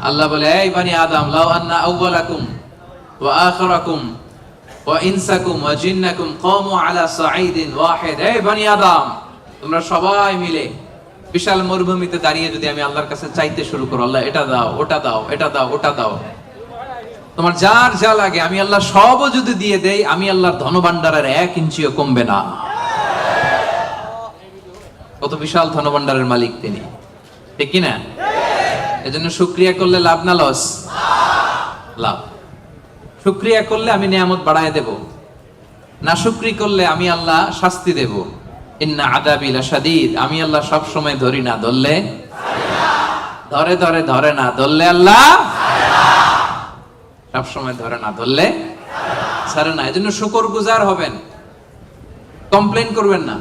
আল্লাহ বলে, এই বানি আদম, লাউ আন্না আউওয়ালাকুম ওয়া আখিরাকুম ওয়া ইনসাকুম ওয়া জিন্নাকুম কামু আলা সাঈদিন ওয়াহিদ। এই বানি আদম, তোমরা সবাই মিলে বিশাল মরুভূমিতে দাঁড়িয়ে যদি আমি আল্লাহর কাছে চাইতে শুরু করো, আল্লাহ এটা দাও, ওটা দাও, এটা দাও, ওটা দাও, তোমার যার যা লাগে আমি আল্লাহ সবও যদি দিয়ে দেই, আমি আল্লাহর ধনভাণ্ডারের 1 ইঞ্চিও কমবে না। কত বিশাল ধনভাণ্ডারের মালিক তিনি, ঠিক কি না? এজন্য শুকরিয়া করলে লাভ না লস? লাভ। শুকরিয়া করলে আমি নিয়ামত বাড়ায় দেব, না শুকরি করলে আমি আল্লাহ শাস্তি দেব। ইন্না আযাবি লাশাদীদ, আমি আল্লাহ সব সময় ধরি না, ধরলে ধরে ধরে ধরে না, ধরলে আল্লাহ সব সময় ধরে না, ধরলে ছাড়ে না। এজন্য শুকরগুজার হবেন, কমপ্লেইন করবেন না।